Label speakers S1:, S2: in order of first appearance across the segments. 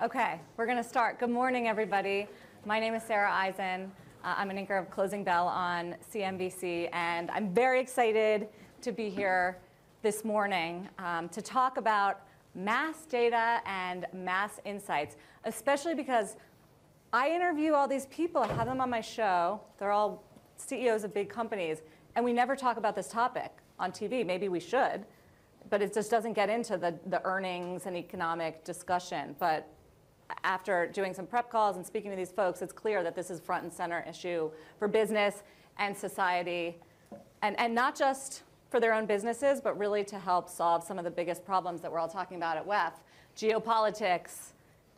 S1: Okay, we're going to start. Good morning, everybody. My name is Sara Eisen. I'm an anchor of Closing Bell on CNBC, and I'm very excited to be here this morning to talk about mass data and mass insights, especially because I interview all these people. I have them on my show. They're all CEOs of big companies, and we never talk about this topic on TV. Maybe we should, but it just doesn't get into the earnings and economic discussion. But after doing some prep calls and speaking to these folks, it's clear that this is front and center issue for business and society, and not just for their own businesses, but really to help solve some of the biggest problems that we're all talking about at WEF: geopolitics,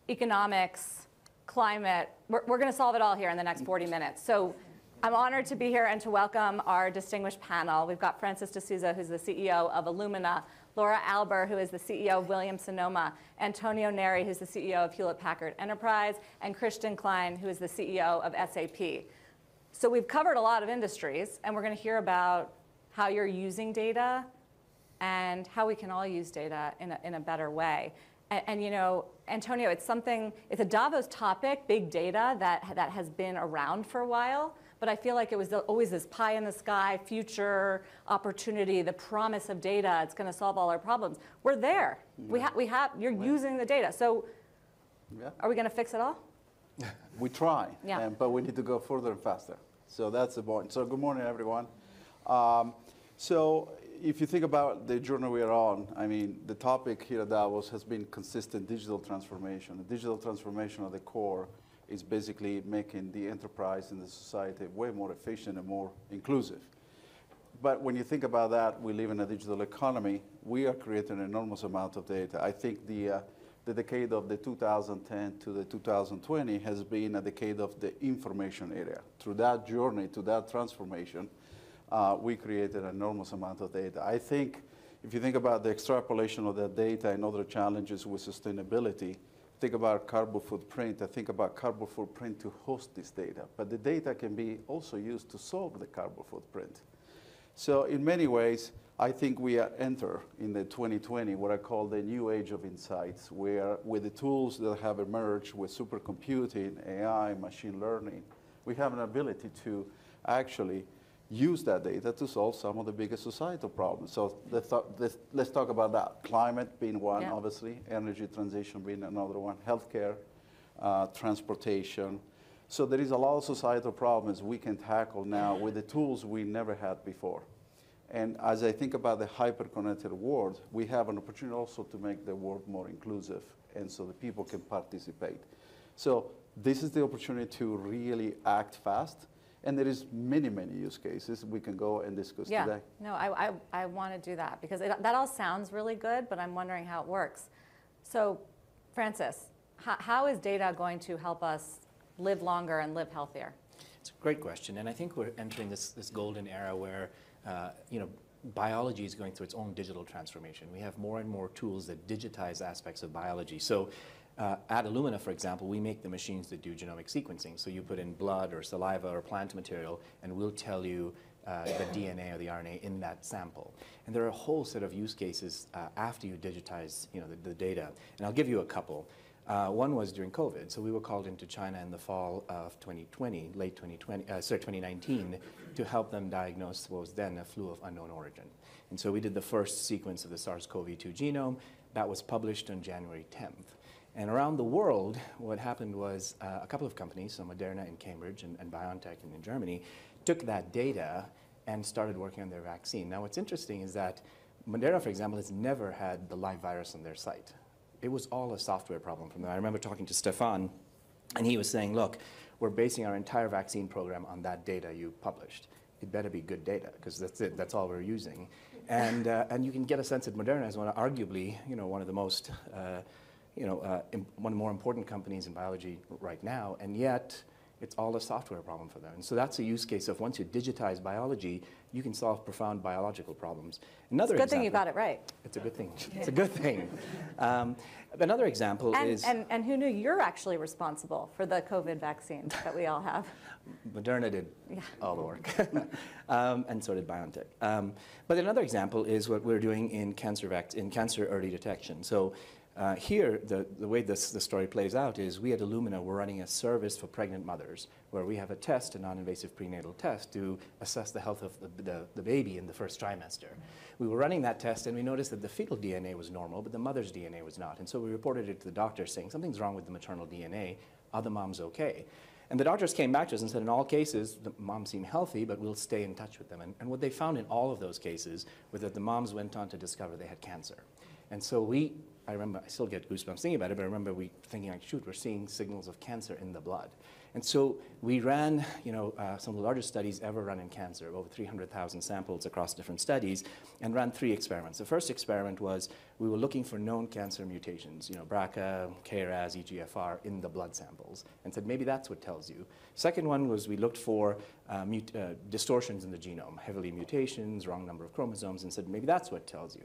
S1: economics, climate. We're going to solve it all here in the next 40 minutes. So I'm honored to be here and to welcome our distinguished panel. We've got Francis D'Souza, who's the CEO of Illumina, Laura Alber, who is the CEO of Williams-Sonoma, Antonio Neri, who's the CEO of Hewlett-Packard Enterprise, and Christian Klein, who is the CEO of SAP. So we've covered a lot of industries, and we're going to hear about how you're using data and how we can all use data in a better way. And you know, Antonio, it's a Davos topic, big data, that has been around for a while. But I feel like it was always this pie in the sky, future opportunity, the promise of data. It's going to solve all our problems. We're there. Yeah. You're using the data. So are we going to fix it all?
S2: We try,
S1: yeah.
S2: But we need to go further and faster. So that's the point. So good morning, everyone. So if you think about the journey we are on, I mean, the topic here at Davos has been consistent digital transformation. The digital transformation at the core is basically making the enterprise and the society way more efficient and more inclusive. But when you think about that, we live in a digital economy. We are creating an enormous amount of data. I think the decade of the 2010 to the 2020 has been a decade of the information era. Through that journey, to that transformation, we created an enormous amount of data. I think if you think about the extrapolation of that data and other challenges with sustainability, think about carbon footprint. I think about carbon footprint to host this data. But the data can be also used to solve the carbon footprint. So in many ways, I think we enter in the 2020 what I call the new age of insights, where with the tools that have emerged with supercomputing, AI, machine learning, we have an ability to actually use that data to solve some of the biggest societal problems. So let's talk about that. Climate being one, yeah. Obviously. Energy transition being another one. Healthcare, transportation. So there is a lot of societal problems we can tackle now with the tools we never had before. And as I think about the hyper-connected world, we have an opportunity also to make the world more inclusive, and so that people can participate. So this is the opportunity to really act fast. And there is many, many use cases we can go and discuss today.
S1: No, I want to do that because that all sounds really good, but I'm wondering how it works. So, Francis, how is data going to help us live longer and live healthier?
S3: It's a great question, and I think we're entering this golden era where biology is going through its own digital transformation. We have more and more tools that digitize aspects of biology. So. At Illumina, for example, we make the machines that do genomic sequencing. So you put in blood or saliva or plant material, and we'll tell you the DNA or the RNA in that sample. And there are a whole set of use cases after you digitize, the data. And I'll give you a couple. One was during COVID. So we were called into China in the fall of 2020, 2019, to help them diagnose what was then a flu of unknown origin. And so we did the first sequence of the SARS-CoV-2 genome. That was published on January 10th. And around the world, what happened was a couple of companies, so Moderna in Cambridge and BioNTech in Germany, took that data and started working on their vaccine. Now, what's interesting is that Moderna, for example, has never had the live virus on their site. It was all a software problem from them. I remember talking to Stefan, and he was saying, look, we're basing our entire vaccine program on that data you published. It better be good data, because that's it. That's all we're using. And you can get a sense that Moderna is arguably, one of the most one of the more important companies in biology right now, and yet it's all a software problem for them. And so that's a use case of once you digitize biology, you can solve profound biological problems. Another
S1: it's a good thing you got it right.
S3: It's a good thing. It's a good thing. Another example is...
S1: And who knew you're actually responsible for the COVID vaccine that we all have?
S3: Moderna did all the work, and so did BioNTech. But another example is what we're doing in cancer early detection. So Here, the way the story plays out is we at Illumina, we're running a service for pregnant mothers where we have a test, a non-invasive prenatal test, to assess the health of the baby in the first trimester. We were running that test and we noticed that the fetal DNA was normal, but the mother's DNA was not. And so we reported it to the doctor saying, something's wrong with the maternal DNA. Are the moms okay? And the doctors came back to us and said, in all cases, the moms seem healthy, but we'll stay in touch with them. And what they found in all of those cases was that the moms went on to discover they had cancer. And so I remember, I still get goosebumps thinking about it, but I remember thinking like, shoot, we're seeing signals of cancer in the blood. And so we ran, some of the largest studies ever run in cancer, over 300,000 samples across different studies, and ran 3 experiments. The first experiment was we were looking for known cancer mutations, BRCA, KRAS, EGFR in the blood samples, and said maybe that's what tells you. Second one was we looked for distortions in the genome, heavily mutations, wrong number of chromosomes, and said maybe that's what tells you.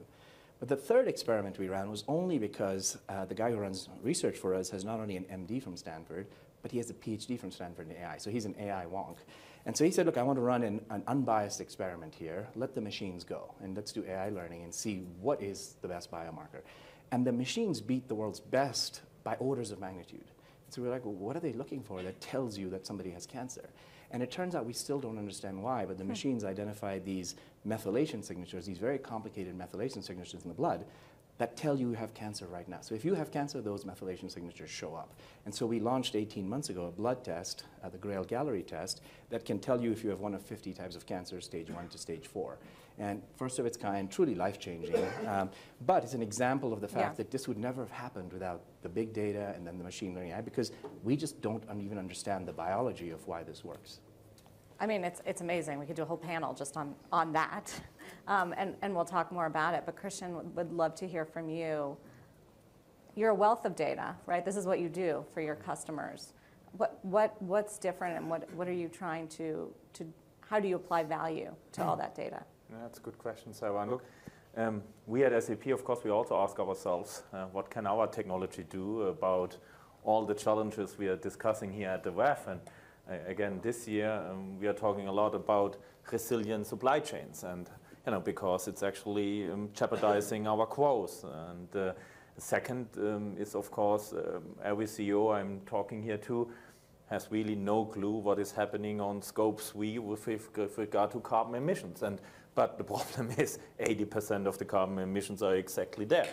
S3: But the third experiment we ran was only because the guy who runs research for us has not only an MD from Stanford, but he has a PhD from Stanford in AI. So he's an AI wonk. And so he said, look, I want to run an unbiased experiment here. Let the machines go. And let's do AI learning and see what is the best biomarker. And the machines beat the world's best by orders of magnitude. So we're like, well, what are they looking for that tells you that somebody has cancer? And it turns out we still don't understand why, but the machines identified these methylation signatures, these very complicated methylation signatures in the blood that tell you have cancer right now. So if you have cancer, those methylation signatures show up. And so we launched 18 months ago a blood test, the Grail Gallery test, that can tell you if you have one of 50 types of cancer, stage 1 to stage 4. And first of its kind, truly life-changing. But it's an example of the fact that this would never have happened without the big data and then the machine learning AI, because we just don't even understand the biology of why this works.
S1: I mean, it's amazing. We could do a whole panel just on that, and we'll talk more about it. But Christian, would love to hear from you. You're a wealth of data, right? This is what you do for your customers. What's different, and what are you trying to how do you apply value to all that data?
S4: That's a good question, Sarah. And look, we at SAP, of course, we also ask ourselves, what can our technology do about all the challenges we are discussing here at the WEF? And again, this year, we are talking a lot about resilient supply chains, and because it's actually jeopardizing our growth. And second is, of course, every CEO I'm talking here to has really no clue what is happening on Scope 3 with regard to carbon emissions. But the problem is 80% of the carbon emissions are exactly there.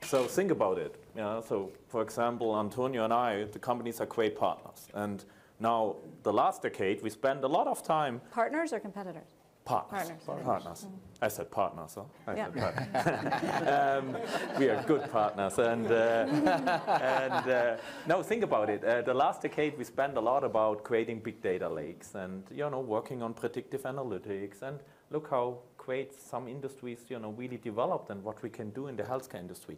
S4: So think about it. So for example, Antonio and I, the companies are great partners. And now, the last decade, we spent a lot of time.
S1: Partners or competitors?
S4: Partners. Partners. I said partners, huh? I
S1: yeah.
S4: said partners. We are good partners. And no, think about it. The last decade, we spent a lot about creating big data lakes and, working on predictive analytics. And look how great some industries, really developed and what we can do in the healthcare industry.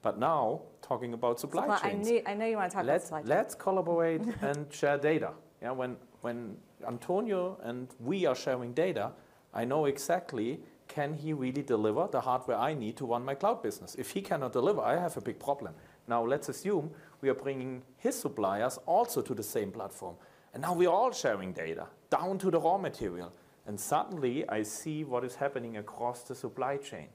S4: But now, talking about supply chains.
S1: I know you want to talk about supply chains.
S4: Let's collaborate and share data. When Antonio and we are sharing data, I know exactly, can he really deliver the hardware I need to run my cloud business? If he cannot deliver, I have a big problem. Now, let's assume we are bringing his suppliers also to the same platform. And now we are all sharing data, down to the raw material. And suddenly, I see what is happening across the supply chain.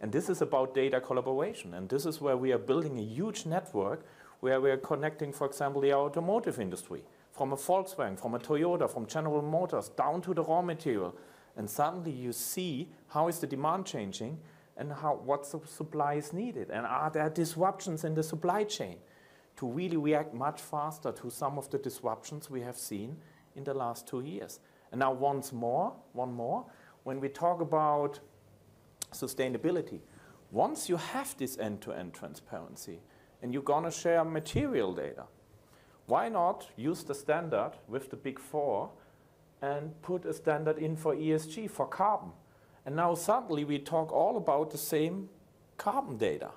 S4: And this is about data collaboration. And this is where we are building a huge network where we are connecting, for example, the automotive industry, from a Volkswagen, from a Toyota, from General Motors, down to the raw material. And suddenly you see how is the demand changing and what supply is needed. And are there disruptions in the supply chain to really react much faster to some of the disruptions we have seen in the last 2 years. And now one more, when we talk about sustainability, once you have this end-to-end transparency and you're going to share material data, why not use the standard with the Big Four and put a standard in for ESG, for carbon? And now suddenly we talk all about the same carbon data.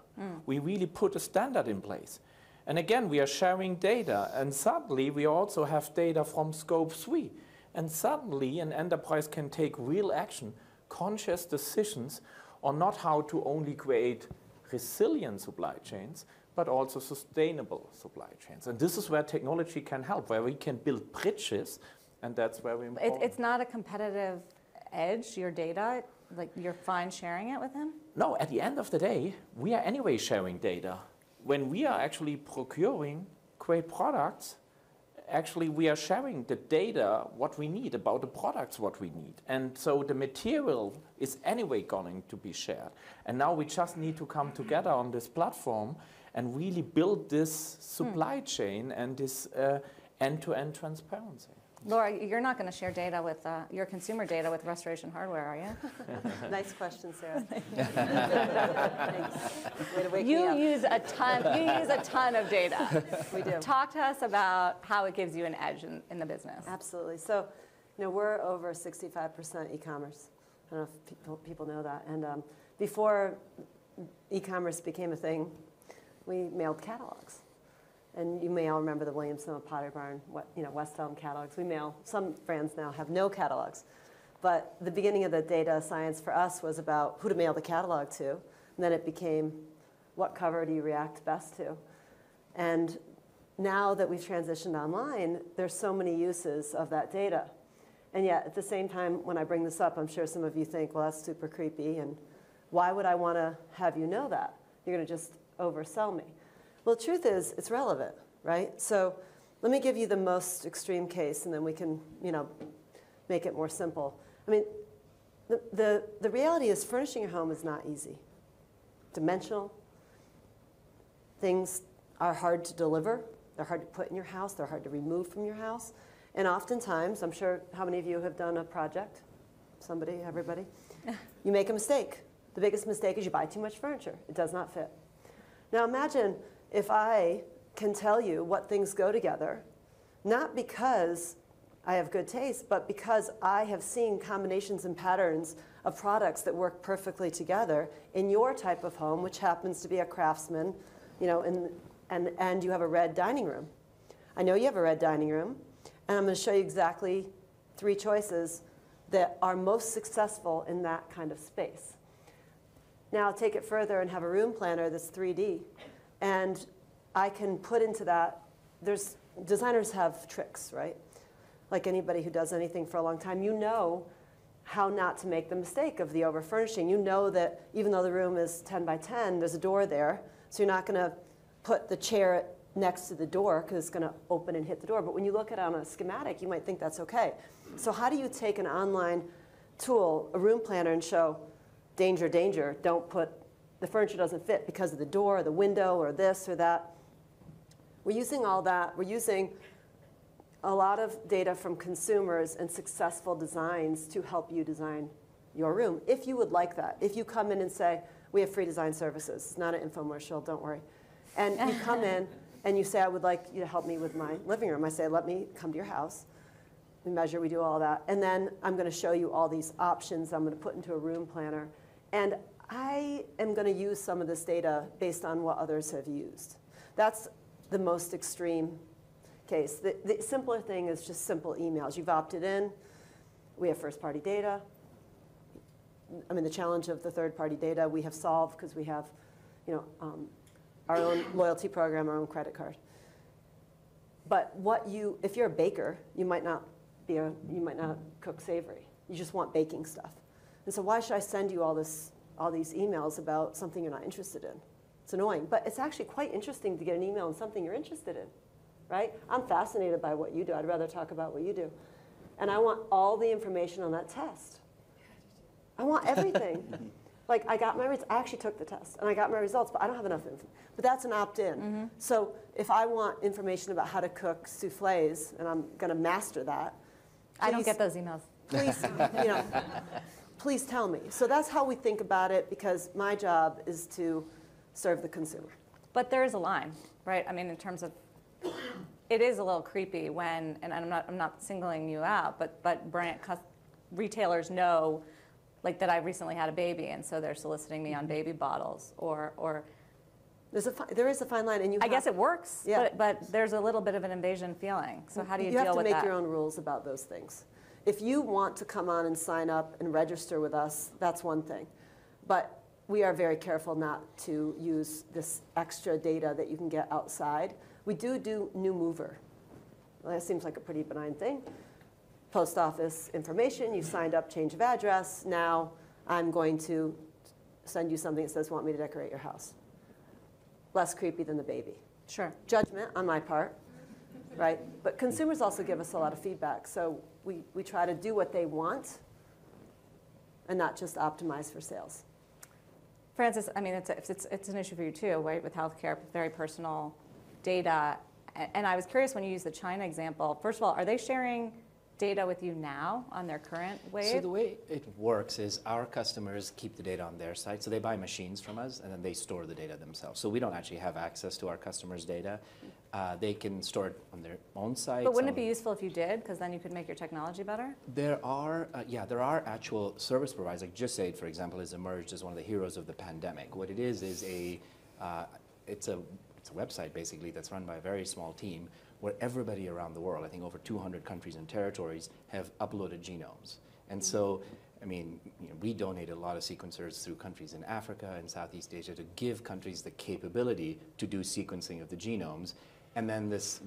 S4: We really put a standard in place. And again, we are sharing data, and suddenly we also have data from Scope 3. And suddenly an enterprise can take real action, conscious decisions on not how to only create resilient supply chains, but also sustainable supply chains. And this is where technology can help, where we can build bridges, and that's where we important.
S1: It's not a competitive edge, your data, like you're fine sharing it with him?
S4: No, at the end of the day, we are anyway sharing data when we are actually procuring great products, actually we are sharing the data, what we need about the products, what we need. And so the material is anyway going to be shared. And now we just need to come together on this platform and really build this supply chain and this end-to-end transparency.
S1: Laura, you're not going to share data with your consumer data with Restoration Hardware, are you?
S5: Nice question, Sarah. Thanks. Way to wake me up.
S1: You use a ton of data.
S5: We do.
S1: Talk to us about how it gives you an edge in the business.
S5: Absolutely. So, we're over 65% e-commerce. I don't know if people know that. And before e-commerce became a thing, we mailed catalogs. And you may all remember the Williams-Sonoma Pottery Barn, West Elm catalogs. We mail. Some brands now have no catalogs. But the beginning of the data science for us was about who to mail the catalog to. And then it became, what cover do you react best to? And now that we've transitioned online, there's so many uses of that data. And yet, at the same time, when I bring this up, I'm sure some of you think, well, that's super creepy. And why would I want to have you know that? You're going to just oversell me. Well, the truth is, it's relevant, right? So let me give you the most extreme case, and then we can, make it more simple. I mean, the reality is furnishing your home is not easy. Dimensional. Things are hard to deliver. They're hard to put in your house. They're hard to remove from your house. And oftentimes, I'm sure how many of you have done a project? Somebody, everybody? You make a mistake. The biggest mistake is you buy too much furniture. It does not fit. Now imagine if I can tell you what things go together, not because I have good taste, but because I have seen combinations and patterns of products that work perfectly together in your type of home, which happens to be a craftsman, and you have a red dining room. I know you have a red dining room, and I'm going to show you exactly 3 choices that are most successful in that kind of space. Now take it further and have a room planner that's 3D. And I can put into that, designers have tricks, right? Like anybody who does anything for a long time, you know how not to make the mistake of the over-furnishing. You know that even though the room is 10 by 10, there's a door there, so you're not going to put the chair next to the door because it's going to open and hit the door. But when you look at it on a schematic, you might think that's okay. So how do you take an online tool, a room planner, and show, danger, danger, don't put, the furniture doesn't fit because of the door or the window or this or that. We're using all that. We're using a lot of data from consumers and successful designs to help you design your room, if you would like that. If you come in and say, we have free design services. It's not an infomercial, don't worry. And you come in and you say, I would like you to help me with my living room. I say, let me come to your house. We measure, we do all that. And then I'm going to show you all these options I'm going to put into a room planner. And I am going to use some of this data based on what others have used. That's the most extreme case. The simpler thing is just simple emails. You've opted in. We have first-party data. I mean, the challenge of the third-party data we have solved because we have, our own loyalty program, our own credit card. But if you're a baker, you might not cook savory. You just want baking stuff. And so why should I send you all these emails about something you're not interested in? It's annoying, but it's actually quite interesting to get an email on something you're interested in, right? I'm fascinated by what you do. I'd rather talk about what you do. And I want all the information on that test. I want everything. Like I actually took the test and I got my results, but I don't have enough info. But that's an opt-in. Mm-hmm. So if I want information about how to cook soufflés and I'm going to master that,
S1: I don't get those emails.
S5: Please, please tell me. So that's how we think about it, because my job is to serve the consumer.
S1: But there is a line, right? I mean, in terms of, it is a little creepy when, and I'm not singling you out, but retailers know, like that I recently had a baby, and so they're soliciting me on baby bottles, or.
S5: There is a fine line, and
S1: I guess it works,
S5: yeah.
S1: but there's a little bit of an invasion feeling. So how do you deal with that?
S5: You have to make your own rules about those things. If you want to come on and sign up and register with us, that's one thing. But we are very careful not to use this extra data that you can get outside. We do new mover. Well, that seems like a pretty benign thing. Post office information, you signed up, change of address. Now I'm going to send you something that says, want me to decorate your house. less creepy than the baby.
S1: Sure.
S5: Judgment on my part, right? But consumers also give us a lot of feedback. So we try to do what they want and not just optimize for sales.
S1: Francis, I mean, it's an issue for you too, right, with healthcare, very personal data. And I was curious when you used the China example. First of all, are they sharing data with you now on their current wave?
S3: So the way it works is our customers keep the data on their site. So they buy machines from us, and then they store the data themselves. So we don't actually have access to our customers' data. They can store it on their own site.
S1: But wouldn't it be useful if you did? Because then you could make your technology better?
S3: There are actual service providers. Like JustAid, for example, has emerged as one of the heroes of the pandemic. What it is it's a website basically that's run by a very small team where everybody around the world, I think over 200 countries and territories, have uploaded genomes. And so, I mean, we donate a lot of sequencers through countries in Africa and Southeast Asia to give countries the capability to do sequencing of the genomes. And then this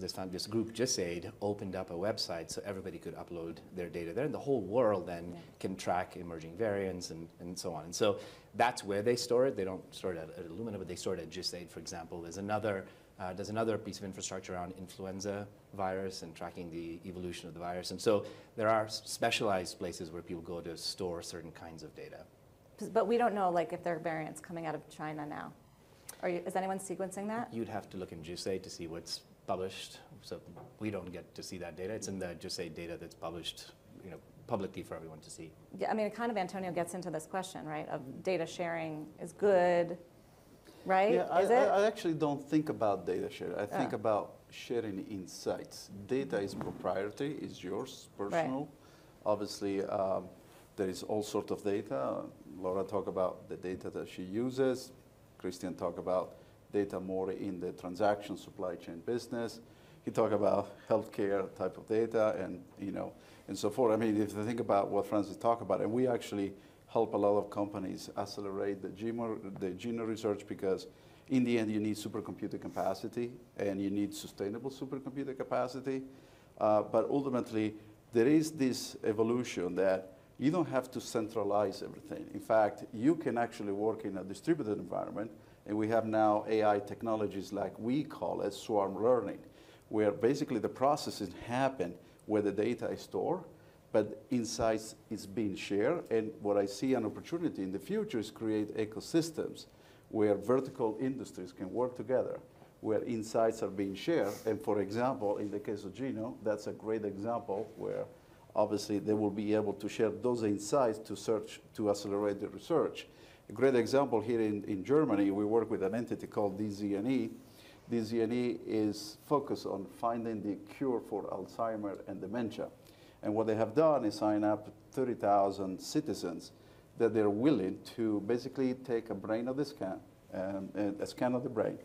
S3: group, JustAid, opened up a website so everybody could upload their data there. And the whole world then can track emerging variants and so on. And so that's where they store it. They don't store it at Illumina, but they store it at JustAid, for example. There's another piece of infrastructure around influenza virus and tracking the evolution of the virus. And so there are specialized places where people go to store certain kinds of data.
S1: But we don't know, like, if there are variants coming out of China now. Is anyone sequencing that?
S3: You'd have to look in JustAid to see what's published. So we don't get to see that data. It's in the JustAid data that's published, publicly for everyone to see.
S1: Yeah, I mean, kind of Antonio gets into this question, right, of data sharing is good, right?
S2: Yeah,
S1: is it?
S2: I actually don't think about data sharing. I think about sharing insights. Data is proprietary, is yours, personal. Right. Obviously, there is all sorts of data. Laura talked about the data that she uses. Christian talked about data more in the transaction supply chain business. He talked about healthcare type of data and so forth. I mean, if you think about what Francis talked about, and we actually help a lot of companies accelerate the genome research because in the end you need supercomputer capacity and you need sustainable supercomputer capacity. But ultimately, there is this evolution that you don't have to centralize everything. In fact, you can actually work in a distributed environment, and we have now AI technologies like we call it swarm learning, where basically the processes happen where the data is stored, but insights is being shared. And what I see an opportunity in the future is create ecosystems where vertical industries can work together, where insights are being shared. And for example, in the case of genome, that's a great example where obviously they will be able to share those insights to accelerate the research. A great example here in Germany, we work with an entity called DZNE. DZNE is focused on finding the cure for Alzheimer and dementia. And what they have done is sign up 30,000 citizens that they're willing to basically take a brain of the scan, a scan of the brain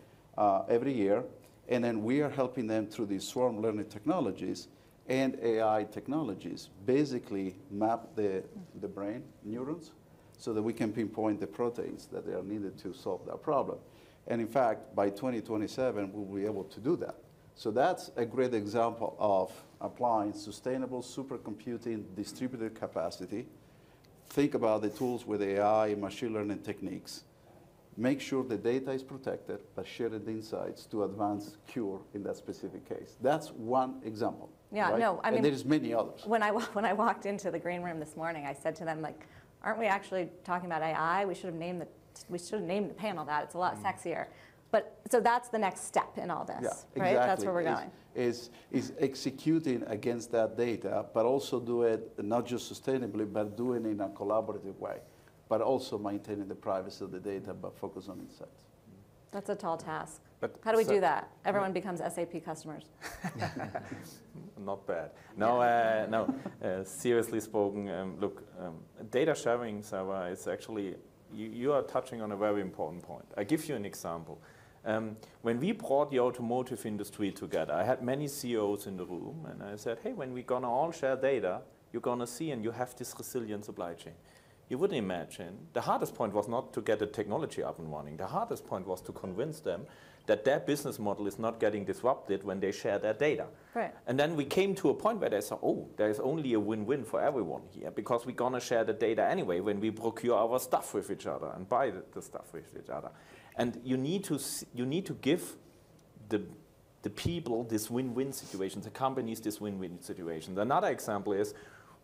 S2: every year. And then we are helping them through these swarm learning technologies and AI technologies, basically map the brain neurons so that we can pinpoint the proteins that are needed to solve that problem. And in fact, by 2027, we'll be able to do that. So that's a great example of applying sustainable supercomputing distributed capacity. Think about the tools with AI and machine learning techniques. Make sure the data is protected, but share the insights to advance cure in that specific case. That's one example.
S1: Yeah,
S2: right?
S1: no, I mean,
S2: and there's many others.
S1: When I walked into the green room this morning, I said to them, like, aren't we actually talking about AI? We should have named the panel that. It's a lot sexier. But so that's the next step in all this,
S2: Yeah,
S1: right?
S2: exactly.
S1: That's where we're going.
S2: Is executing against that data, but also do it not just sustainably, but doing it in a collaborative way, but also maintaining the privacy of the data, but focus on insights.
S1: That's a tall task.
S4: But
S1: how do we do that? Everyone becomes SAP customers.
S4: Not bad. No, seriously spoken, look, data sharing, Sara, is actually, you are touching on a very important point. I give you an example. When we brought the automotive industry together, I had many CEOs in the room, and I said, hey, when we're going to all share data, you're going to see, and you have this resilient supply chain. You wouldn't imagine, the hardest point was not to get the technology up and running. The hardest point was to convince them that their business model is not getting disrupted when they share their data.
S1: Right.
S4: And then we came to a point where they said, oh, there's only a win-win for everyone here, because we're going to share the data anyway when we procure our stuff with each other and buy the stuff with each other. And you need to give the people this win-win situation, the companies this win-win situation. Another example is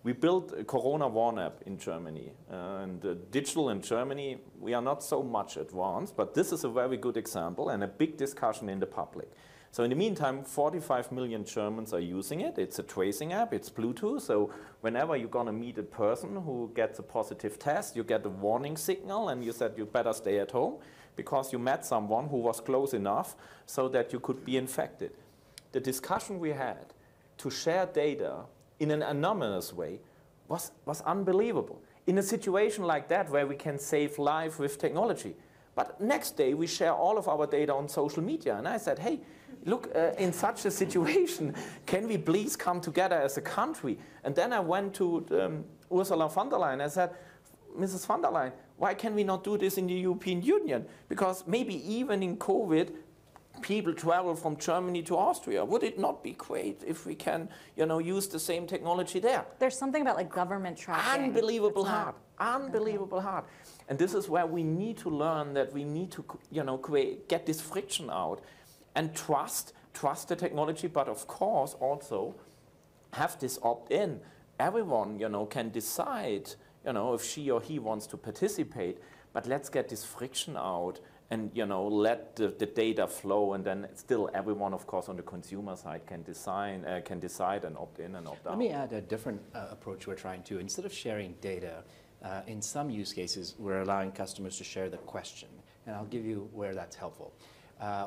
S4: we built a Corona Warn app in Germany. And digital in Germany, we are not so much advanced, but this is a very good example and a big discussion in the public. So in the meantime, 45 million Germans are using it. It's a tracing app, it's Bluetooth. So whenever you're gonna meet a person who gets a positive test, you get a warning signal and you said you better stay at home because you met someone who was close enough so that you could be infected. The discussion we had to share data in an anonymous way was unbelievable. In a situation like that where we can save life with technology. But next day we share all of our data on social media. And I said, hey, look, in such a situation, can we please come together as a country? And then I went to Ursula von der Leyen. I said, Mrs. von der Leyen, why can we not do this in the European Union? Because maybe even in COVID, people travel from Germany to Austria. Would it not be great if we can, use the same technology there?
S1: There's something about like government tracking.
S4: Unbelievable hard. Unbelievable hard. And this is where we need to learn that we need to, get this friction out and trust the technology, but of course also have this opt-in. Everyone, can decide, if she or he wants to participate, but let's get this friction out and let the data flow, and then still everyone, of course, on the consumer side can decide and opt in and opt out.
S3: Let me add a different approach we're trying to. Instead of sharing data, in some use cases, we're allowing customers to share the question, and I'll give you where that's helpful.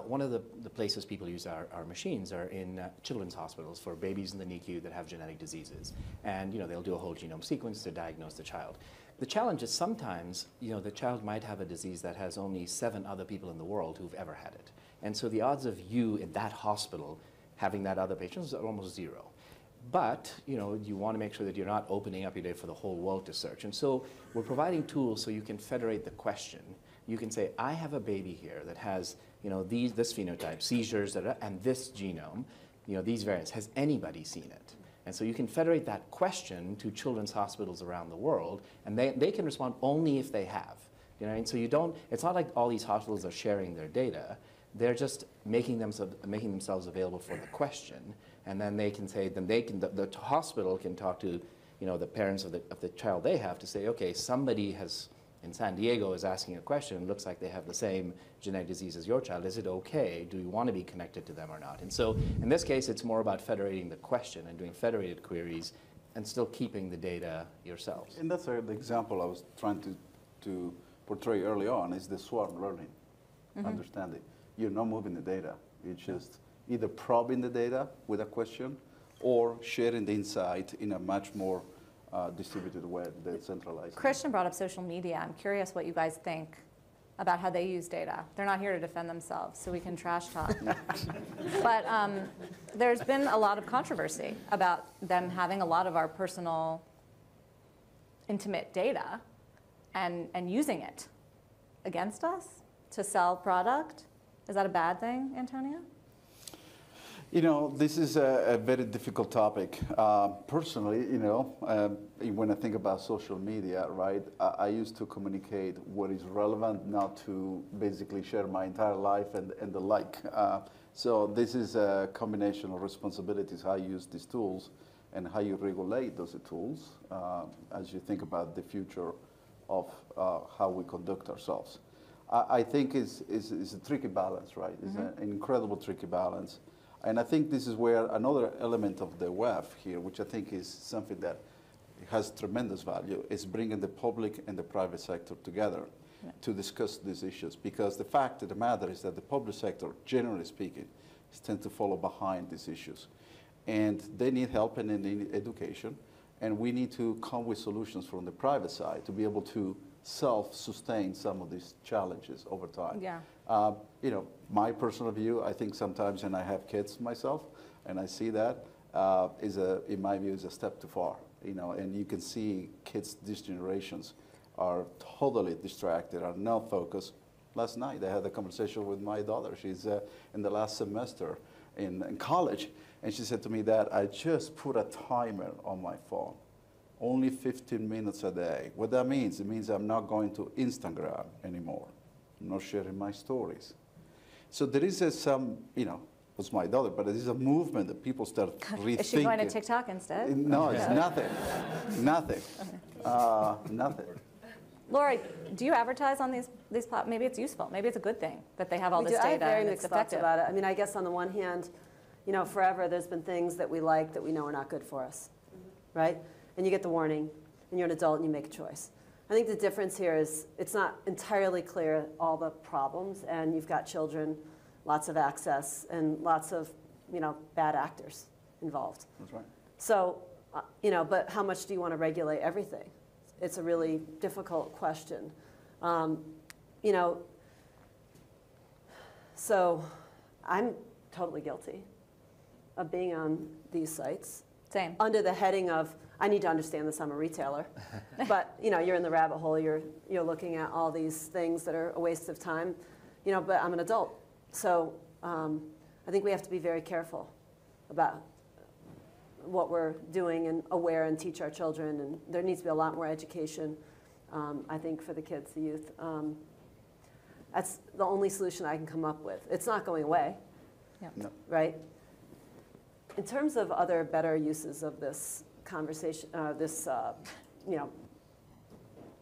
S3: One of the places people use our machines are in children's hospitals for babies in the NICU that have genetic diseases. And they'll do a whole genome sequence to diagnose the child. The challenge is sometimes the child might have a disease that has only 7 other people in the world who've ever had it. And so the odds of you in that hospital having that other patient is almost 0. But you want to make sure that you're not opening up your data for the whole world to search. And so we're providing tools so you can federate the question. You can say, I have a baby here that has this phenotype, seizures, and this genome, these variants. Has anybody seen it? And so you can federate that question to children's hospitals around the world, and they can respond only if they have. And so it's not like all these hospitals are sharing their data. They're just making themselves available for the question, and then they can say, the hospital can talk to the parents of the child they have to say, okay, somebody in San Diego is asking a question, looks like they have the same genetic disease as your child. Is it okay? Do you want to be connected to them or not? And so in this case, it's more about federating the question and doing federated queries and still keeping the data yourselves.
S2: And that's the example I was trying to portray early on, is the swarm learning, understanding. You're not moving the data. You're just either probing the data with a question or sharing the insight in a much more distributed way, decentralized.
S1: Christian brought up social media. I'm curious what you guys think about how they use data. They're not here to defend themselves, so we can trash talk. But there's been a lot of controversy about them having a lot of our personal, intimate data and using it against us to sell product. Is that a bad thing, Antonio?
S2: This is a very difficult topic. Personally, when I think about social media, right, I used to communicate what is relevant, not to basically share my entire life and the like. So this is a combination of responsibilities, how you use these tools and how you regulate those tools as you think about the future of how we conduct ourselves. I think it's a tricky balance, right? It's an incredible tricky balance. And I think this is where another element of the WEF here, which I think is something that has tremendous value, is bringing the public and the private sector together to discuss these issues. Because the fact of the matter is that the public sector, generally speaking, tends to follow behind these issues. And they need help and they need education. And we need to come with solutions from the private side to be able to self-sustain some of these challenges over time.
S1: Yeah.
S2: My personal view, I think sometimes, and I have kids myself, and I see that, in my view, is a step too far. And you can see kids, these generations, are totally distracted, are not focused. Last night, I had a conversation with my daughter. She's in the last semester in college, and she said to me, Dad, I just put a timer on my phone. Only 15 minutes a day. What that means, it means I'm not going to Instagram anymore. I'm not sharing my stories. So there is some, you know, it was my daughter, but there is a movement that people start rethinking.
S1: Is she going to TikTok instead?
S2: No, it's nothing. Nothing. Nothing.
S1: Laura, do you advertise on these maybe it's useful. Maybe it's a good thing that they have all
S5: We
S1: this
S5: do. I
S1: data
S5: have very
S1: and
S5: mixed
S1: it's
S5: thoughts
S1: effective.
S5: about it. I mean, I guess on the one hand, you know, forever there's been things that we like that we know are not good for us, right? And you get the warning, and you're an adult and you make a choice. I think the difference here is it's not entirely clear all the problems, and you've got children, lots of access, and lots of, you know, bad actors involved.
S2: That's right.
S5: So, you know, but how much do you want to regulate everything? It's a really difficult question. You know, so I'm totally guilty of being on these sites.
S1: Same.
S5: Under the heading of, I need to understand this, I'm a retailer. But, you know, you're in the rabbit hole, you're looking at all these things that are a waste of time, you know, but I'm an adult. So I think we have to be very careful about what we're doing and aware and teach our children. And there needs to be a lot more education, I think, for the kids, the youth. That's the only solution I can come up with. It's not going away,
S1: Yeah.
S2: No.
S5: right? In terms of other better uses of this conversation, you know,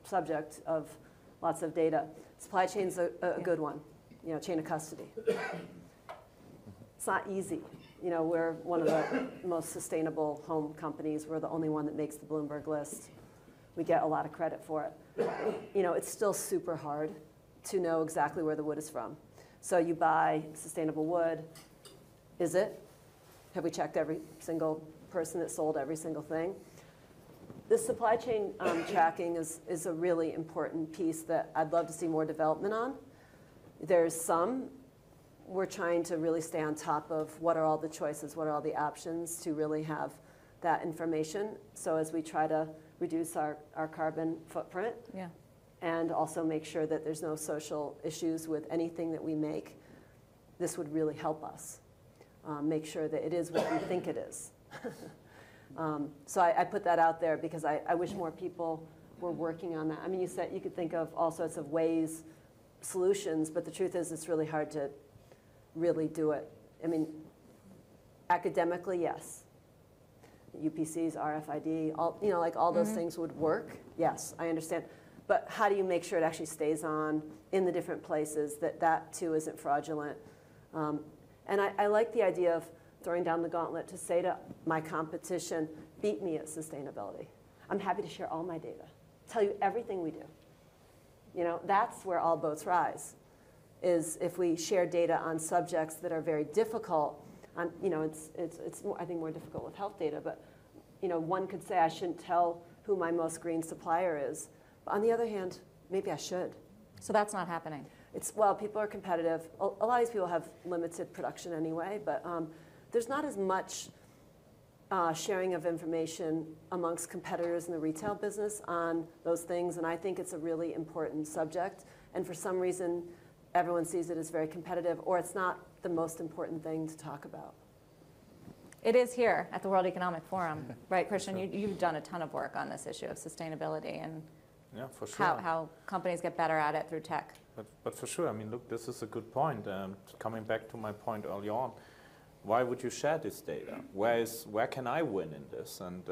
S5: subject of lots of data, supply chain's a good one. You know, chain of custody. It's not easy. You know, we're one of the most sustainable home companies. We're the only one that makes the Bloomberg list. We get a lot of credit for it. You know, it's still super hard to know exactly where the wood is from. So you buy sustainable wood. Is it? Have we checked every single person that sold every single thing? This supply chain tracking is a really important piece that I'd love to see more development on. There's some. We're trying to really stay on top of what are all the choices, what are all the options to really have that information. So as we try to reduce our carbon footprint,
S1: Yeah.
S5: and also make sure that there's no social issues with anything that we make, this would really help us make sure that it is what we think it is. So I put that out there because I wish more people were working on that. I mean, you said you could think of all sorts of ways, solutions, but the truth is it's really hard to really do it. I mean, academically, yes. UPCs, RFID, all, you know, like all those things would work. Yes, I understand. But how do you make sure it actually stays on in the different places, that too isn't fraudulent? And I like the idea of throwing down the gauntlet to say to my competition, beat me at sustainability. I'm happy to share all my data, tell you everything we do. You know, that's where all boats rise, is if we share data on subjects that are very difficult. You know, it's more, I think, more difficult with health data, but you know, one could say I shouldn't tell who my most green supplier is. But on the other hand, maybe I should.
S1: So that's not happening.
S5: Well, people are competitive. A lot of these people have limited production anyway, but there's not as much sharing of information amongst competitors in the retail business on those things, and I think it's a really important subject. And for some reason, everyone sees it as very competitive, or it's not the most important thing to talk about.
S1: It is here at the World Economic Forum, right, Christian? You've done a ton of work on this issue of sustainability and
S4: Yeah, for sure.
S1: how companies get better at it through tech.
S4: But for sure, I mean, look, this is a good point. Coming back to my point early on, why would you share this data? Where can I win in this? And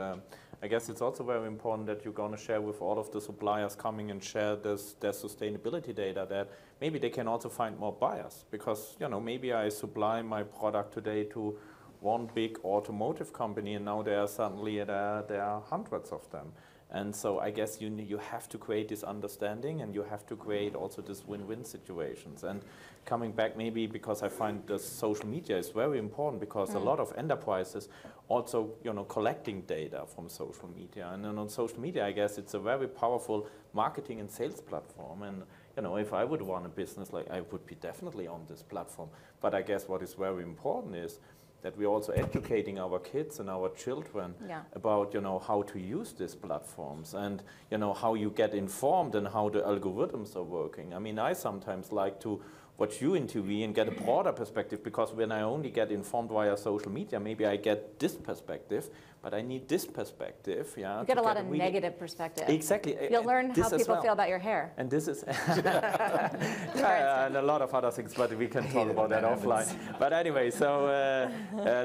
S4: I guess it's also very important that you're going to share with all of the suppliers coming and share their sustainability data, that maybe they can also find more buyers. Because, you know, maybe I supply my product today to one big automotive company, and now there are hundreds of them. And so I guess you have to create this understanding, and you have to create also this win-win situations. And coming back, maybe because I find the social media is very important, because a lot of enterprises also, you know, collecting data from social media. And then on social media, I guess it's a very powerful marketing and sales platform. And you know, if I would run a business, like, I would be definitely on this platform. But I guess what is very important is that we're also educating our kids and our children about, you know, how to use these platforms, and, you know, how you get informed and how the algorithms are working. I mean, I sometimes like to watch you in TV and get a broader perspective, because when I only get informed via social media, maybe I get this perspective, but I need this perspective. Yeah,
S1: You get a lot of negative perspective.
S4: Exactly.
S1: You'll learn how people feel about your hair.
S4: And this is, yeah, and a lot of other things, but we can talk about that offline. But anyway, so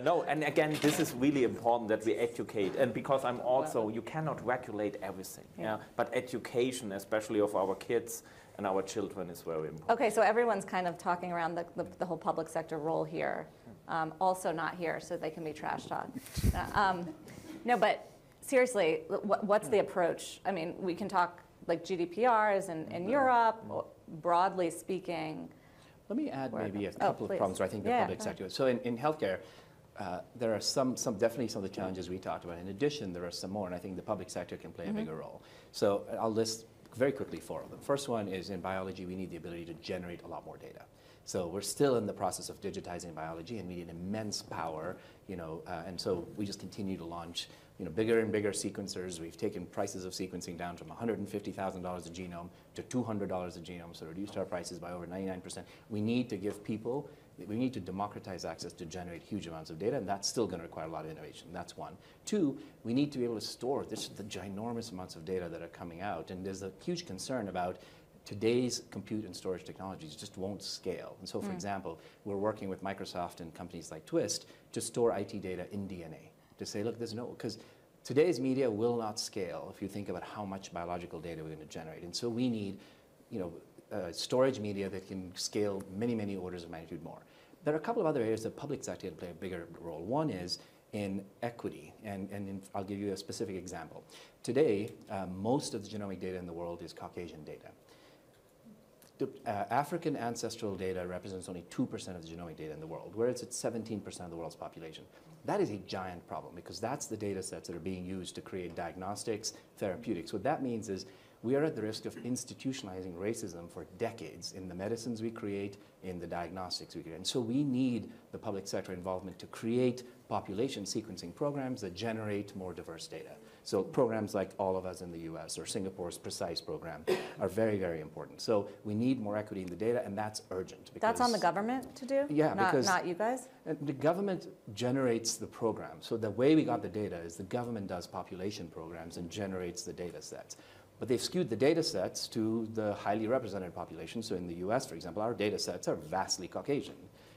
S4: no, and again, this is really important that we educate, and because I'm also, you cannot regulate everything, yeah. But education, especially of our kids and our children, is very important.
S1: Okay, so everyone's kind of talking around the whole public sector role here. Also not here, so they can be trash talked. No, but seriously, what's the approach? I mean, we can talk like GDPRs in Europe, broadly speaking.
S3: Let me add maybe a couple of problems where I think the public sector. So in healthcare, there are definitely some of the challenges we talked about. In addition, there are some more, and I think the public sector can play a bigger role. So I'll list very quickly 4 of them. First one is in biology, we need the ability to generate a lot more data. So we're still in the process of digitizing biology, and we need immense power, and so we just continue to launch, bigger and bigger sequencers. We've taken prices of sequencing down from $150,000 a genome to $200 a genome, so reduced our prices by over 99%. We need to give people, we need to democratize access to generate huge amounts of data, and that's still going to require a lot of innovation. That's one. 2, we need to be able to store the ginormous amounts of data that are coming out, and there's a huge concern about today's compute and storage technologies just won't scale. And so, for example, we're working with Microsoft and companies like Twist to store IT data in DNA, to say, look, because today's media will not scale if you think about how much biological data we're going to generate. And so we need, storage media that can scale many, many orders of magnitude more. There are a couple of other areas that public sector can play a bigger role. One is in equity, and I'll give you a specific example. Today, most of the genomic data in the world is Caucasian data. African ancestral data represents only 2% of the genomic data in the world, whereas it's 17% of the world's population. That is a giant problem, because that's the data sets that are being used to create diagnostics, therapeutics. What that means is we are at the risk of institutionalizing racism for decades in the medicines we create, in the diagnostics we create. And so we need the public sector involvement to create population sequencing programs that generate more diverse data. So programs like All of Us in the US or Singapore's PRECISE program are very, very important. So we need more equity in the data, and that's urgent.
S1: That's on the government to do?
S3: Yeah, because
S1: not you guys?
S3: The government generates the program. So the way we got the data is the government does population programs and generates the data sets. But they've skewed the data sets to the highly represented population. So in the US, for example, our data sets are vastly Caucasian,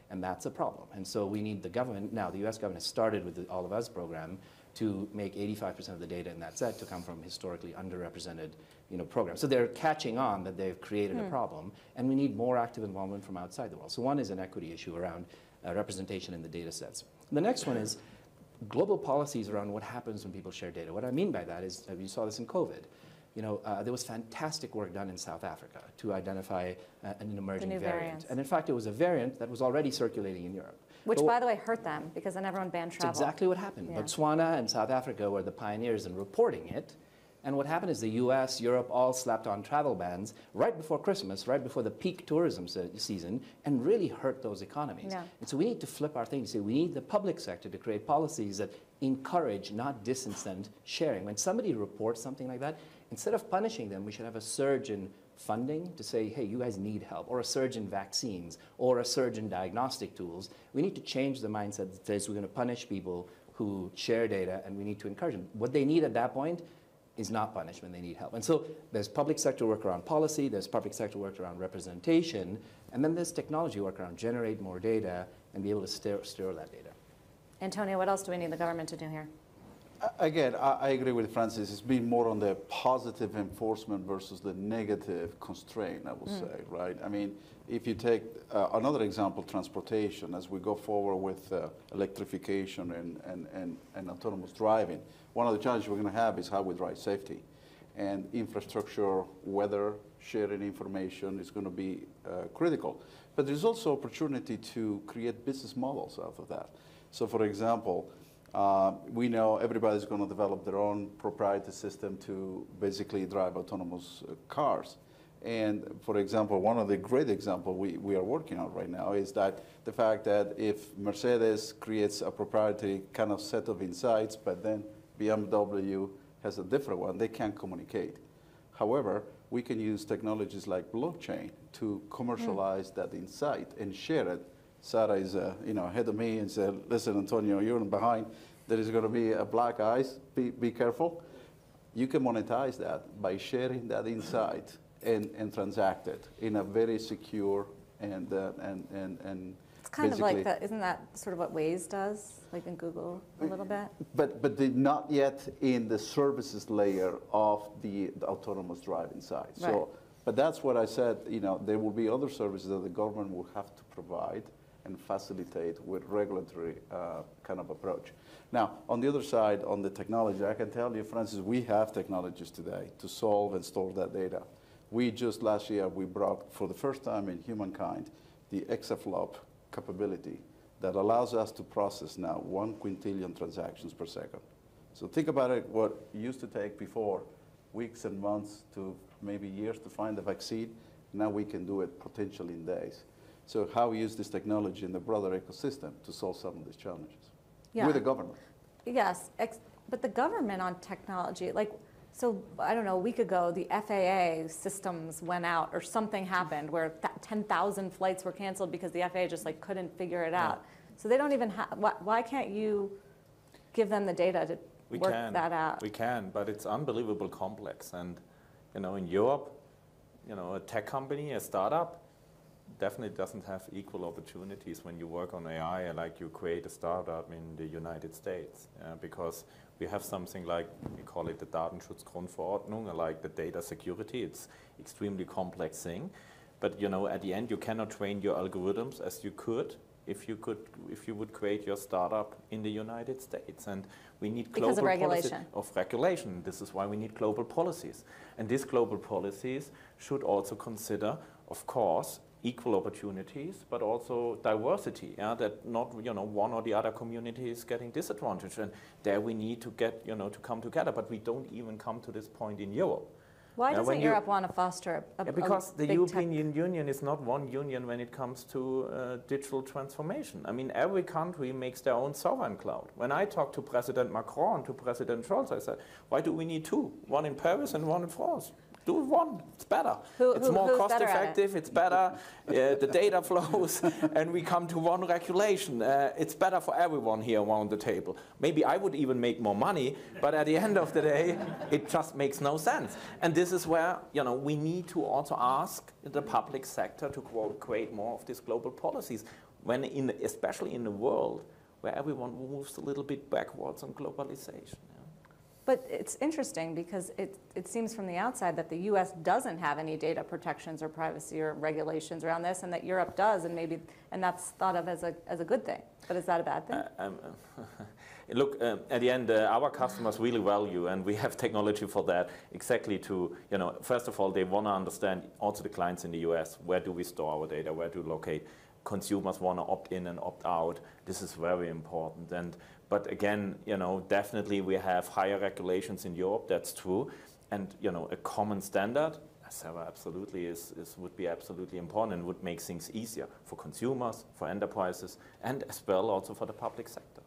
S3: and that's a problem. And so we need the government, now the US government has started with the All of Us program to make 85% of the data in that set to come from historically underrepresented programs. So they're catching on that they've created a problem, and we need more active involvement from outside the world. So one is an equity issue around representation in the data sets. The next one is global policies around what happens when people share data. What I mean by that is, you saw this in COVID. There was fantastic work done in South Africa to identify an emerging variant. And in fact, it was a variant that was already circulating in Europe.
S1: Which, by the way, hurt them, because then everyone banned travel.
S3: That's exactly what happened. Yeah. Botswana and South Africa were the pioneers in reporting it. And what happened is the US, Europe, all slapped on travel bans right before Christmas, right before the peak tourism season, and really hurt those economies. Yeah. And so we need to flip our thing to say we need the public sector to create policies that encourage, not disincent, sharing. When somebody reports something like that, instead of punishing them, we should have a surge in funding to say, hey, you guys need help, or a surge in vaccines, or a surge in diagnostic tools. We need to change the mindset that says we're going to punish people who share data, and we need to encourage them. What they need at that point is not punishment, they need help. And so there's public sector work around policy, there's public sector work around representation, and then there's technology work around generate more data and be able to store that data.
S1: Antonio, what else do we need the government to do here?
S2: Again, I agree with Francis. It's been more on the positive enforcement versus the negative constraint, I would say, right? I mean, if you take another example, transportation, as we go forward with electrification and autonomous driving, one of the challenges we're going to have is how we drive safety. And infrastructure, weather, sharing information is going to be critical. But there's also opportunity to create business models out of that. So, for example, we know everybody's going to develop their own proprietary system to basically drive autonomous cars. And for example, one of the great examples we are working on right now is that the fact that if Mercedes creates a proprietary kind of set of insights, but then BMW has a different one, they can't communicate. However, we can use technologies like blockchain to commercialize that insight and share it. Sara is ahead of me and said, listen, Antonio, you're behind. There is going to be a black eyes. Be careful. You can monetize that by sharing that insight and transact it in a very secure and
S1: it's kind of like that. Isn't that sort of what Waze does, like in Google a little bit?
S2: But not yet in the services layer of the autonomous driving side.
S1: Right.
S2: So, but that's what I said. There will be other services that the government will have to provide and facilitate with regulatory kind of approach. Now, on the other side, on the technology, I can tell you, Francis, we have technologies today to solve and store that data. We just last year, we brought for the first time in humankind the exaflop capability that allows us to process now 1 quintillion transactions per second. So think about it, what used to take before weeks and months to maybe years to find a vaccine, now we can do it potentially in days. So how we use this technology in the broader ecosystem to solve some of these challenges with the government.
S1: Yes, but the government on technology, so I don't know, a week ago, the FAA systems went out or something happened where 10,000 flights were canceled because the FAA just couldn't figure it out. So they don't even have, why can't you give them the data to work that out?
S4: We can, but it's unbelievably complex. And in Europe, a tech company, a startup, definitely doesn't have equal opportunities when you work on AI like you create a startup in the United States, because we have something like, we call it the Datenschutzgrundverordnung, like the data security. It's extremely complex thing. But at the end, you cannot train your algorithms as you could if you would create your startup in the United States. And we need global
S1: because of regulation.
S4: Regulation. This is why we need global policies. And these global policies should also consider, of course, equal opportunities, but also diversity, that not one or the other community is getting disadvantaged. And there we need to get, to come together. But we don't even come to this point in Europe.
S1: Why doesn't Europe want to foster
S4: because the European Union is not one union when it comes to digital transformation. I mean, every country makes their own sovereign cloud. When I talked to President Macron, to President Scholz, I said, why do we need two? One in Paris and one in France. Do one, it's better. It's more cost effective, it's better, the data flows, and we come to one regulation. It's better for everyone here around the table. Maybe I would even make more money, but at the end of the day, it just makes no sense. And this is where we need to also ask the public sector to create more of these global policies, especially in the world where everyone moves a little bit backwards on globalization.
S1: But it's interesting because it seems from the outside that the U.S. doesn't have any data protections or privacy or regulations around this, and that Europe does, and that's thought of as a good thing. But is that a bad thing?
S4: Look, at the end, our customers really value, and we have technology for that, exactly to, first of all, they want to understand, also the clients in the U.S., where do we store our data, where to locate. Consumers want to opt in and opt out. This is very important. But again, definitely we have higher regulations in Europe, that's true. And, a common standard, Sara, absolutely would be absolutely important and would make things easier for consumers, for enterprises, and as well also for the public sector.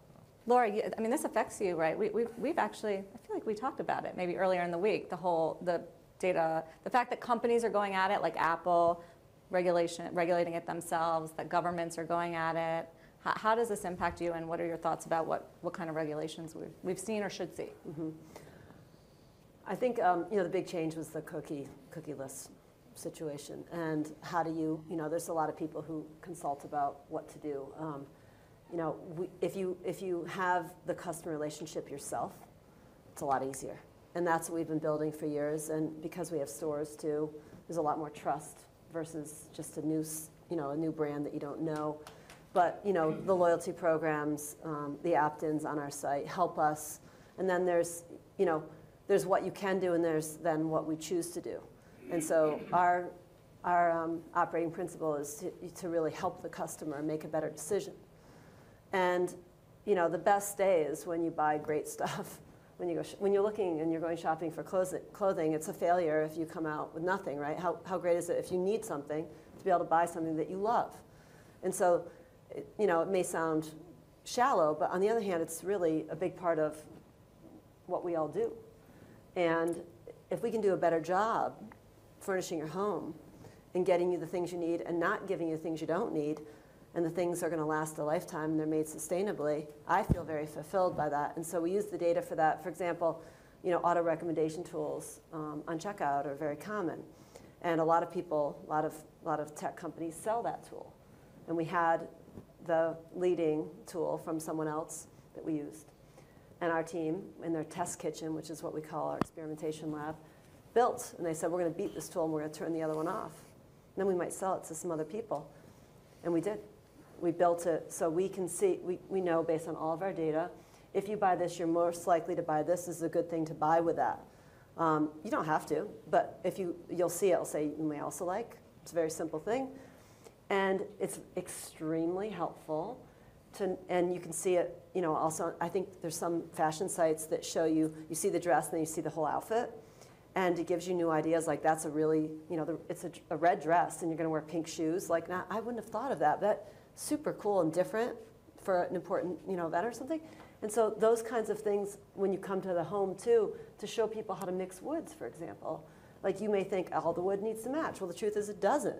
S1: Laura, this affects you, right? We've actually, I feel like we talked about it maybe earlier in the week, the data, the fact that companies are going at it, like Apple, regulating it themselves, that governments are going at it. How does this impact you, and what are your thoughts about what kind of regulations we've seen or should see?
S5: Mm-hmm. I think the big change was the cookieless situation, and how do you there's a lot of people who consult about what to do. If you have the customer relationship yourself, it's a lot easier, and that's what we've been building for years. And because we have stores too, there's a lot more trust versus just a new brand that you don't know. But the loyalty programs, the opt-ins on our site help us. And then there's what you can do, and there's then what we choose to do. And so our operating principle is to really help the customer make a better decision. And the best day is when you buy great stuff. When you're looking and you're going shopping for clothing, it's a failure if you come out with nothing, right? How great is it if you need something to be able to buy something that you love? And so, it may sound shallow, but on the other hand, it's really a big part of what we all do. And if we can do a better job furnishing your home and getting you the things you need and not giving you the things you don't need, and the things are going to last a lifetime and they're made sustainably, I feel very fulfilled by that. And so we use the data for that. For example, auto recommendation tools on checkout are very common. And a lot of people, a lot of tech companies sell that tool. And we had the leading tool from someone else that we used. And our team, in their test kitchen, which is what we call our experimentation lab, built. And they said, we're going to beat this tool and we're going to turn the other one off. And then we might sell it to some other people. And we did. We built it so we can see, we know based on all of our data, if you buy this, you're most likely to buy this. This is a good thing to buy with that. You don't have to, but if you'll see it, it'll say you may also like. It's a very simple thing. And it's extremely helpful. And you can see it, also, I think there's some fashion sites that show you see the dress and then you see the whole outfit. And it gives you new ideas, like that's a really, it's a red dress and you're gonna wear pink shoes. Like, I wouldn't have thought of that. That's super cool and different for an important, event or something. And so those kinds of things, when you come to the home too, to show people how to mix woods, for example. Like you may think all the wood needs to match. Well, the truth is it doesn't.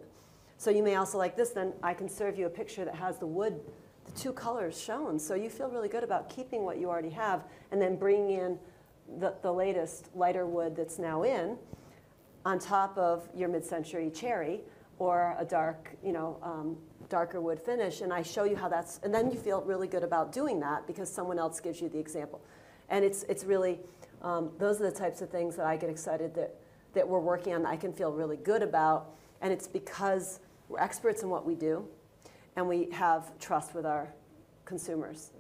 S5: So you may also like this, then I can serve you a picture that has the wood, the two colors shown. So you feel really good about keeping what you already have and then bringing in the latest lighter wood that's now in on top of your mid-century cherry or a dark, darker wood finish, and I show you how that's, and then you feel really good about doing that because someone else gives you the example. And it's really, those are the types of things that I get excited that we're working on, that I can feel really good about, and it's because we're experts in what we do, and we have trust with our consumers.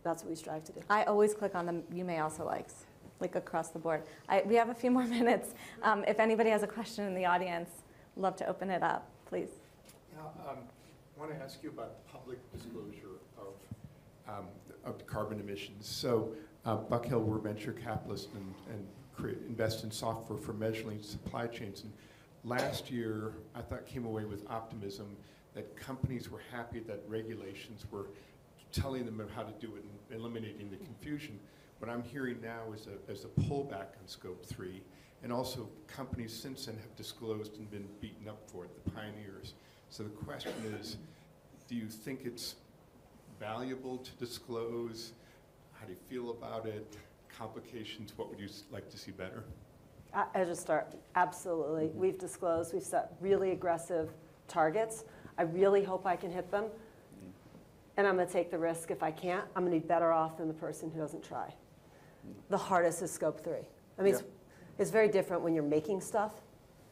S5: That's what we strive to do.
S1: I always click on the you may also likes, like across the board. We have a few more minutes. If anybody has a question in the audience, love to open it up, please.
S6: Yeah, I want to ask you about public disclosure of carbon emissions. So Buck Hill, we're venture capitalists and invest in software for measuring supply chains. And last year, I thought came away with optimism that companies were happy that regulations were telling them how to do it and eliminating the confusion. What I'm hearing now is a pullback on Scope 3, and also companies since then have disclosed and been beaten up for it, the pioneers. So the question is, do you think it's valuable to disclose? How do you feel about it? Complications, what would you like to see better?
S5: I just start, absolutely. We've disclosed, we've set really aggressive targets. I really hope I can hit them. And I'm going to take the risk. If I can't, I'm going to be better off than the person who doesn't try. The hardest is Scope 3. I mean, it's very different when you're making stuff.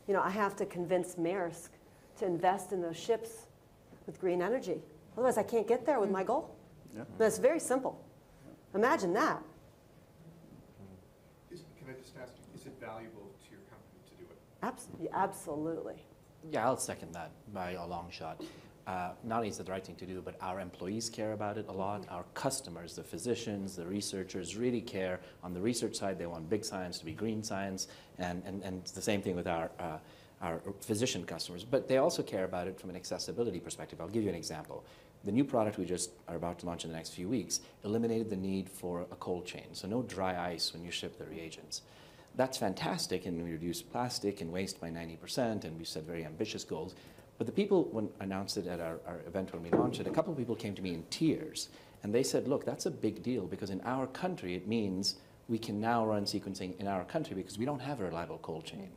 S5: I have to convince Maersk to invest in those ships with green energy. Otherwise, I can't get there with my goal. Yeah. That's very simple. Imagine that.
S6: Can I just ask you, is it valuable to your company to do it?
S5: Absolutely.
S3: Yeah, I'll second that by a long shot. Not only is it the right thing to do, but our employees care about it a lot. Our customers, the physicians, the researchers really care. On the research side, they want big science to be green science, and it's the same thing with our physician customers. But they also care about it from an accessibility perspective. I'll give you an example. The new product we just are about to launch in the next few weeks eliminated the need for a cold chain, so no dry ice when you ship the reagents. That's fantastic, and we reduced plastic and waste by 90%, and we set very ambitious goals. But the people, when announced it at our event when we launched it, a couple of people came to me in tears, and they said, look, that's a big deal, because in our country, it means we can now run sequencing in our country because we don't have a reliable cold chain,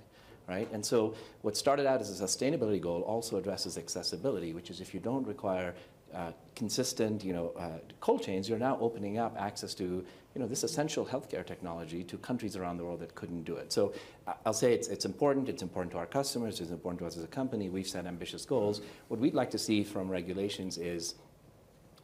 S3: right? And so what started out as a sustainability goal also addresses accessibility, which is if you don't require consistent, cold chains, you're now opening up access to, this essential healthcare technology to countries around the world that couldn't do it. So I'll say it's important. It's important to our customers. It's important to us as a company. We've set ambitious goals. What we'd like to see from regulations is,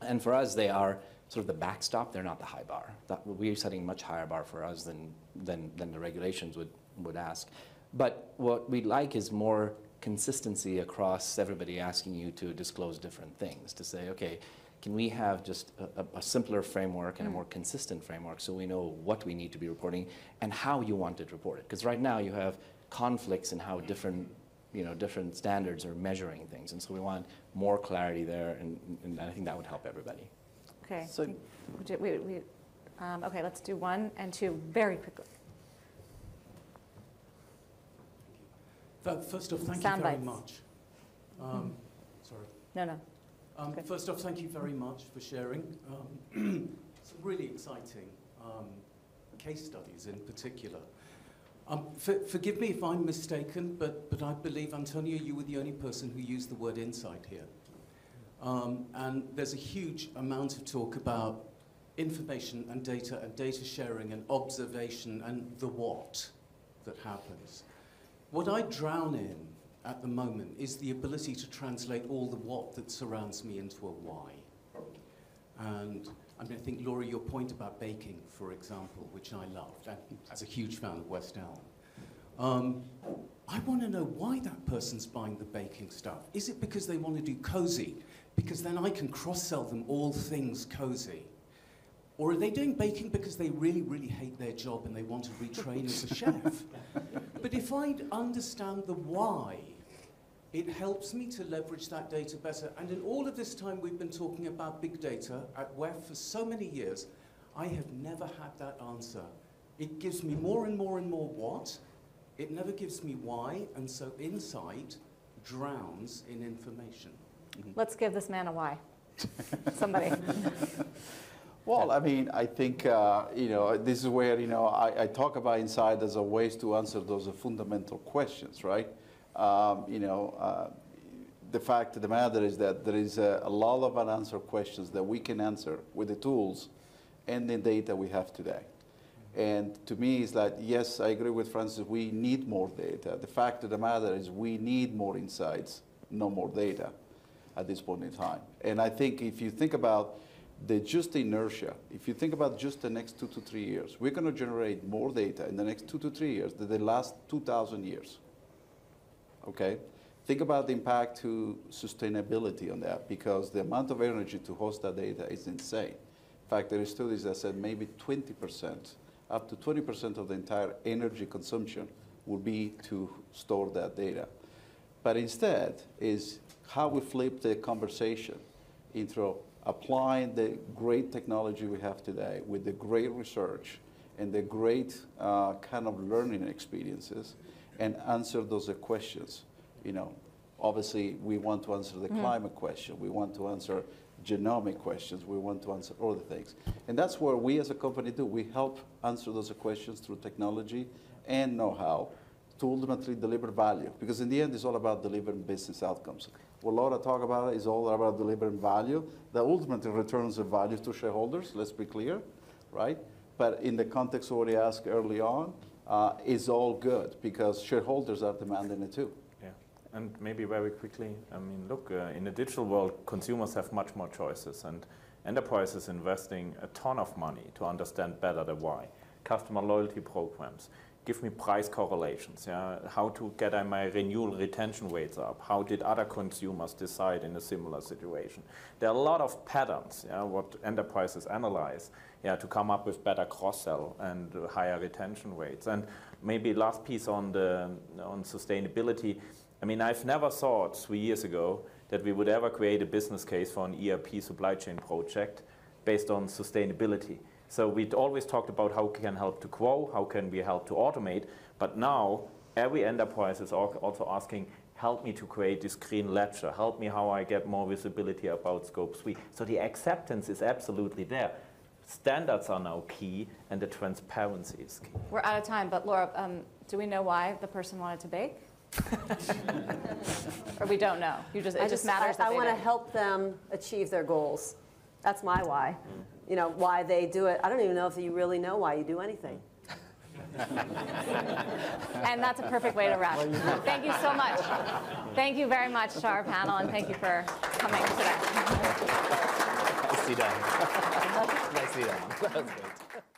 S3: and for us, they are sort of the backstop. They're not the high bar. We're setting a much higher bar for us than the regulations would ask. But what we'd like is more consistency across everybody asking you to disclose different things, to say, okay, can we have just a simpler framework and a more consistent framework so we know what we need to be reporting and how you want it reported? Because right now you have conflicts in how different standards are measuring things, and so we want more clarity there, and I think that would help everybody.
S1: Okay.
S2: So,
S1: okay, let's do 1 and 2 very quickly.
S7: First off, thank
S1: Sound
S7: you very
S1: bites.
S7: much. Sorry.
S1: No. Okay.
S7: First off, thank you very much for sharing. Some really exciting case studies in particular. Forgive me if I'm mistaken, but I believe, Antonio, you were the only person who used the word insight here. And there's a huge amount of talk about information and data sharing and observation and the what that happens. What I drown in at the moment is the ability to translate all the what that surrounds me into a why. And I mean, I think, Laura, your point about baking, for example, which I loved, and as a huge fan of West Elm, I want to know why that person's buying the baking stuff. Is it because they want to do cozy? Because then I can cross-sell them all things cozy. Or are they doing baking because they really, really hate their job and they want to retrain as a chef? But if I understand the why, it helps me to leverage that data better. And in all of this time we've been talking about big data at WEF for so many years, I have never had that answer. It gives me more and more and more what. It never gives me why, and so insight drowns in information.
S1: Let's give this man a why. Somebody.
S2: Well, I mean, I think, this is where, I talk about insight as a ways to answer those fundamental questions, right? The fact of the matter is that there is a lot of unanswered questions that we can answer with the tools and the data we have today. And to me, it's like, yes, I agree with Francis, we need more data. The fact of the matter is we need more insights, no more data at this point in time. And I think if you think about just inertia, if you think about just the next 2 to 3 years, we're going to generate more data in the next 2 to 3 years than the last 2,000 years. Okay? Think about the impact to sustainability on that, because the amount of energy to host that data is insane. In fact, there are studies that said maybe 20%, up to 20% of the entire energy consumption will be to store that data. But instead is how we flip the conversation into applying the great technology we have today with the great research and the great kind of learning experiences and answer those questions. Obviously we want to answer the climate question. We want to answer genomic questions. We want to answer other things. And that's where we as a company do. We help answer those questions through technology and know-how to ultimately deliver value. Because in the end, it's all about delivering business outcomes. What Laura talked about is all about delivering value that ultimately returns the value to shareholders, let's be clear, right? But in the context of what you asked early on, it's all good because shareholders are demanding it too.
S4: Yeah, and maybe very quickly, I mean, look, in the digital world, consumers have much more choices, and enterprises investing a ton of money to understand better the why. Customer loyalty programs, give me price correlations, yeah? How to get my renewal retention rates up, how did other consumers decide in a similar situation. There are a lot of patterns, yeah, what enterprises analyze, yeah, to come up with better cross-sell and higher retention rates. And maybe last piece on sustainability. I mean, I've never thought 3 years ago that we would ever create a business case for an ERP supply chain project based on sustainability. So we'd always talked about how we can help to grow, how can we help to automate, but now every enterprise is also asking, help me to this this green ledger, help me how I get more visibility about Scope 3. So the acceptance is absolutely there. Standards are now key, and the transparency is key.
S1: We're out of time, but Laura, do we know why the person wanted to bake? Or we don't know? It just matters that
S5: I
S1: they
S5: want to
S1: did.
S5: help them achieve their goals. That's my why. Why they do it. I don't even know if you really know why you do anything.
S1: And that's a perfect way to wrap. Thank you so much. Thank you very much to our panel, and thank you for coming today.
S3: Nicely done. Nicely done. That was great.